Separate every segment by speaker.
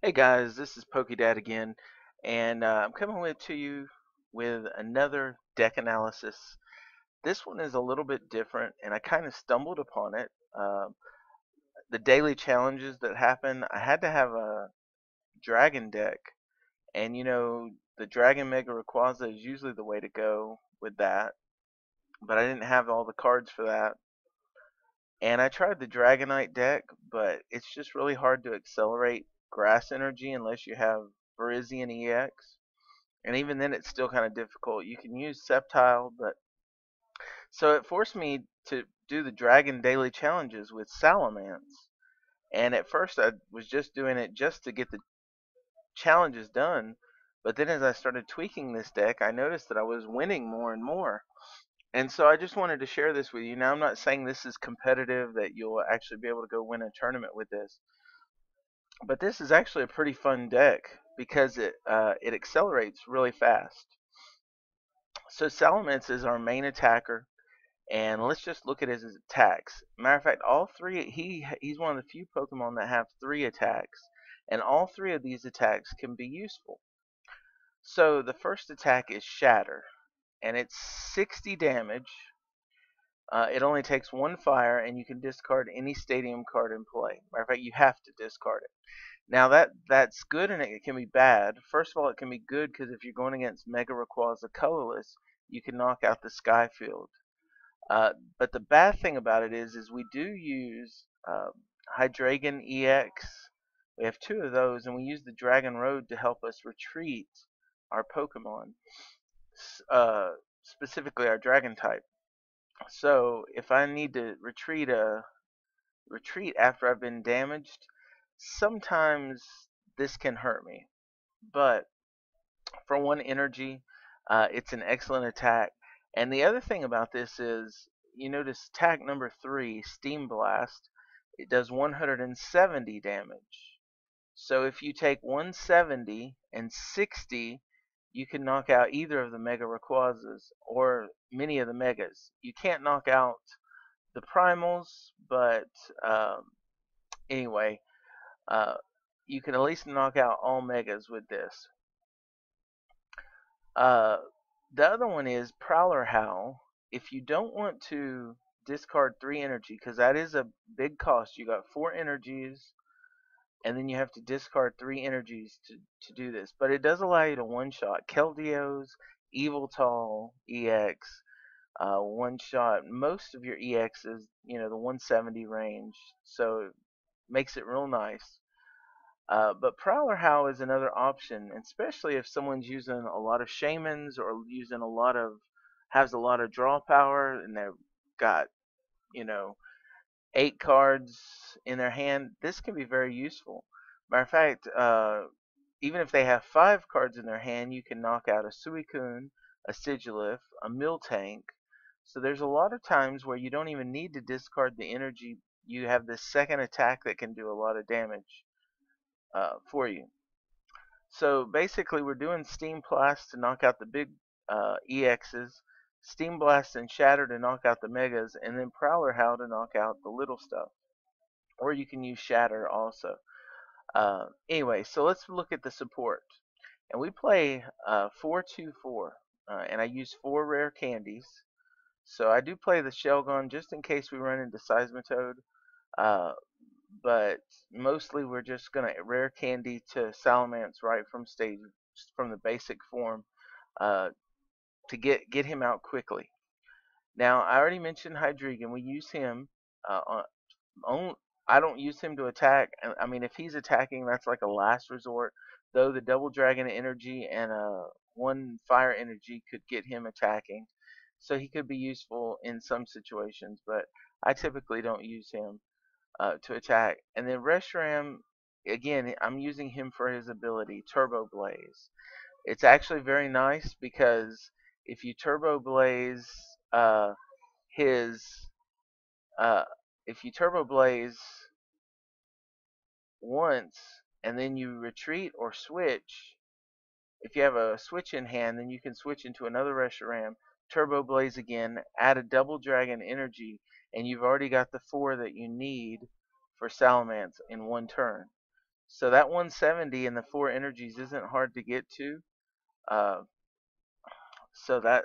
Speaker 1: Hey guys, this is PokeDad again, and I'm coming to you with another deck analysis. This one is a little bit different, and I kind of stumbled upon it. The daily challenges that happen, I had to have a dragon deck, and the Dragon Mega Rayquaza is usually the way to go with that, but I didn't have all the cards for that. And I tried the Dragonite deck, but it's just really hard to accelerate grass energy unless you have Virizion EX. And even then it's still kind of difficult. You can use Sceptile, but so it forced me to do the Dragon Daily Challenges with Salamence. And at first I was just doing it just to get the challenges done, but then as I started tweaking this deck, I noticed that I was winning more and more. And so I just wanted to share this with you. Now I'm not saying this is competitive that you'll actually be able to go win a tournament with this, but this is actually a pretty fun deck because it accelerates really fast. So Salamence is our main attacker, and let's just look at his attacks. Matter of fact, all three he's one of the few Pokemon that have 3 attacks, and all 3 of these attacks can be useful. So the first attack is Shatter, and it's 60 damage. It only takes 1 fire, and you can discard any stadium card in play. Matter of fact, you have to discard it. Now that's good and it can be bad. First of all, it can be good because if you're going against Mega Rayquaza colorless, you can knock out the Sky Field. But the bad thing about it is we do use Hydreigon EX. We have 2 of those, and we use the Dragon Road to help us retreat our Pokemon, specifically our Dragon type. So if I need to retreat after I've been damaged, sometimes this can hurt me. But for 1 energy, it's an excellent attack. And the other thing about this is, you notice attack number 3, Steam Blast, it does 170 damage. So if you take 170 and 60, you can knock out either of the Mega Rayquazas or many of the Megas. You can't knock out the Primals, but anyway, uh, you can at least knock out all Megas with this. Uh, the other one is Prowler Howl. If you don't want to discard 3 energy, because that is a big cost, you got 4 energies, and then you have to discard 3 energies to do this. But it does allow you to one-shot Keldeos, Eviltal, EX, one-shot most of your EXs, the 170 range, so it makes it real nice. But Prowler Howl is another option, especially if someone's using a lot of Shamans or using has a lot of draw power, and they've got, you know, 8 cards in their hand. This can be very useful. Matter of fact, even if they have 5 cards in their hand, you can knock out a Suicune, a Sigilif, a Miltank. So there's a lot of times where you don't even need to discard the energy. You have this second attack that can do a lot of damage for you. So basically, we're doing Steam Blast to knock out the big EXs, Steam Blast and Shatter to knock out the Megas, and then Prowler Howl to knock out the little stuff. Or you can use Shatter also. Anyway, so let's look at the support. And we play 4-2-4, and I use 4 rare candies. So I do play the Shelgon just in case we run into Seismitoad. But mostly we're just going to rare candy to Salamence right from the basic form to get him out quickly. Now I already mentioned Hydreigon. We use him I don't use him to attack. I mean, if he's attacking, that's like a last resort. Though the double dragon energy and 1 fire energy could get him attacking, so he could be useful in some situations. But I typically don't use him to attack. And then Reshiram, again, I'm using him for his ability, Turbo Blaze. It's actually very nice because if you Turbo Blaze his if you Turbo Blaze once and then you retreat or switch, if you have a switch in hand, then you can switch into another Reshiram, Turbo Blaze again, add a double dragon energy, and you've already got the 4 that you need for Salamence in 1 turn. So that 170 and the 4 energies isn't hard to get to. Uh, so that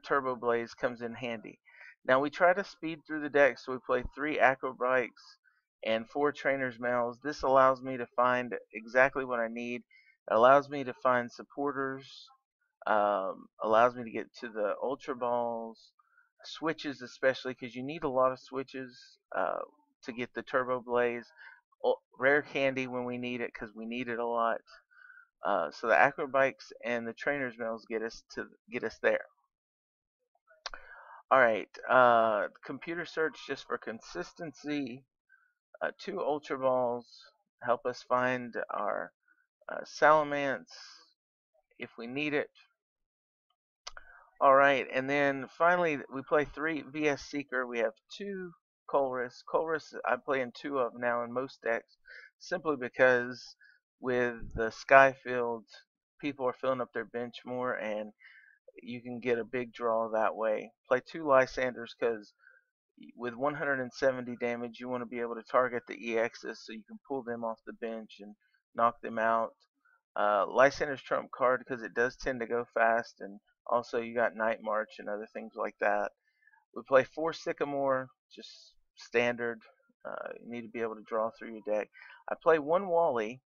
Speaker 1: Turbo Blaze comes in handy. Now we try to speed through the deck, so we play 3 Acrobikes and 4 Trainer's Mails. This allows me to find exactly what I need. It allows me to find supporters, allows me to get to the Ultra Balls, switches especially, because you need a lot of switches to get the Turbo Blaze. Rare candy when we need it, because we need it a lot. So the Acrobikes and the Trainer's Mails get us there. All right, computer search just for consistency. 2 Ultra Balls help us find our Salamence if we need it. All right, and then finally we play 3 VS Seeker. We have 2 Colress. Colress I play in 2 of now in most decks, simply because with the Sky Field, people are filling up their bench more, and you can get a big draw that way. Play 2 Lysanders because with 170 damage, you want to be able to target the EXs so you can pull them off the bench and knock them out. Lysander's trump card because it does tend to go fast, and also you got Night March and other things like that. We play 4 Sycamore, just standard. You need to be able to draw through your deck. I play 1 Wally.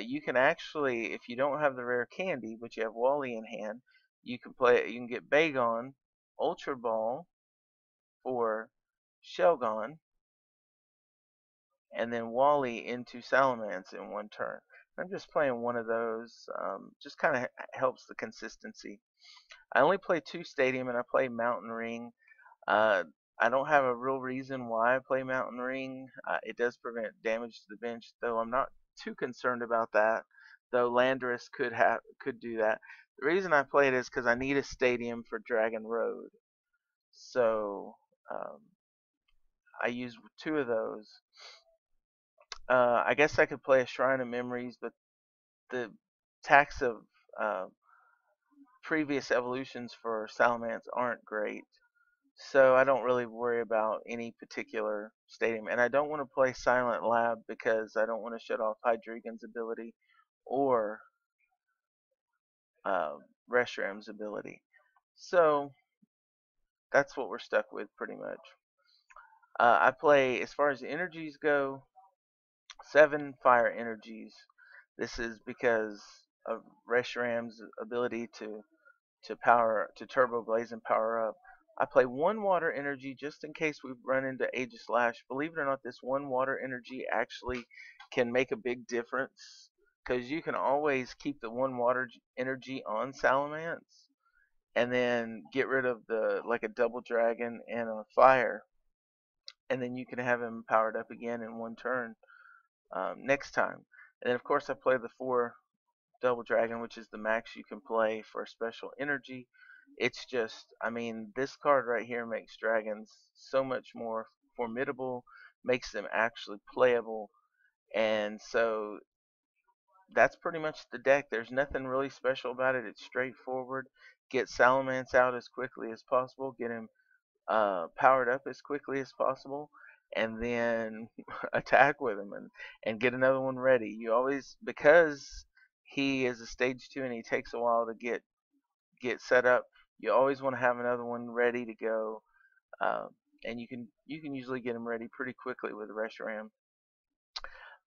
Speaker 1: You can actually, if you don't have the rare candy, but you have Wally in hand, you can get Bagon, Ultra Ball, for Shelgon, and then Wally into Salamence in 1 turn. I'm just playing one of those, just kind of helps the consistency. I only play 2 Stadium, and I play Mountain Ring. Uh, I don't have a real reason why I play Mountain Ring. It does prevent damage to the bench, though I'm not too concerned about that. Though Landorus could do that. The reason I play it is because I need a Stadium for Dragon Road. So I use 2 of those. I guess I could play a Shrine of Memories, but the tax of previous evolutions for Salamence aren't great. So I don't really worry about any particular stadium. And I don't want to play Silent Lab because I don't want to shut off Hydreigon's ability or Reshram's ability. So that's what we're stuck with pretty much. I play, as far as the energies go, 7 fire energies. This is because of Reshram's ability to Turbo Blaze and power up. I play 1 water energy just in case we run into Aegis Lash. Believe it or not, this 1 water energy actually can make a big difference, because you can always keep the 1 water energy on Salamence and then get rid of like a double dragon and a fire, and then you can have him powered up again in 1 turn next time. And then of course I play the 4 double dragon, which is the max you can play for special energy. It's just, I mean, this card right here makes dragons so much more formidable, makes them actually playable, and so that's pretty much the deck. There's nothing really special about it. It's straightforward. Get Salamence out as quickly as possible. Get him powered up as quickly as possible, and then attack with him and get another one ready. You always, because he is a stage 2 and he takes a while to get set up, you always want to have another one ready to go, uh, and you can usually get him ready pretty quickly with Reshiram.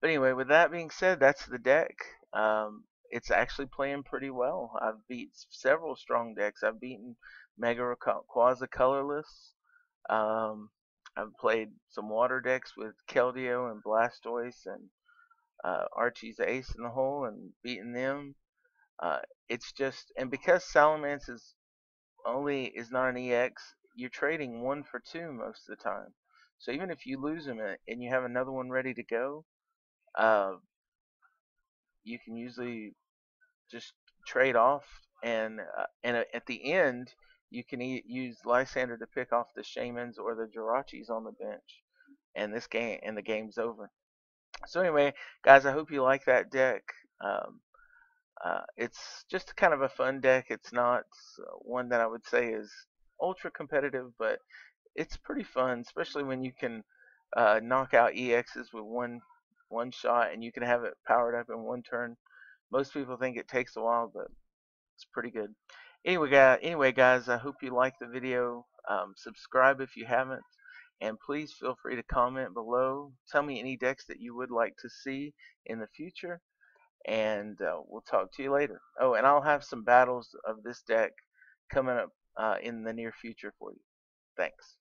Speaker 1: But anyway, with that being said, that's the deck. It's actually playing pretty well. I've beat several strong decks. I've beaten Mega Quasi Colorless. I've played some water decks with Keldeo and Blastoise and Archie's Ace in the hole and beaten them. It's just, and because Salamence is not an EX, you're trading 1 for 2 most of the time. So even if you lose them and you have another one ready to go, uh, you can usually just trade off, and at the end you can use Lysander to pick off the Shamans or the Jirachis on the bench, and the game's over. So anyway, guys, I hope you like that deck. Um, it's just kind of a fun deck. It's not one that I would say is ultra competitive, but it's pretty fun, especially when you can knock out EXs with one shot, and you can have it powered up in one turn. Most people think it takes a while, but it's pretty good. Anyway, guys, I hope you liked the video. Subscribe if you haven't, and please feel free to comment below. Tell me any decks that you would like to see in the future, and we'll talk to you later. Oh, and I'll have some battles of this deck coming up in the near future for you. Thanks.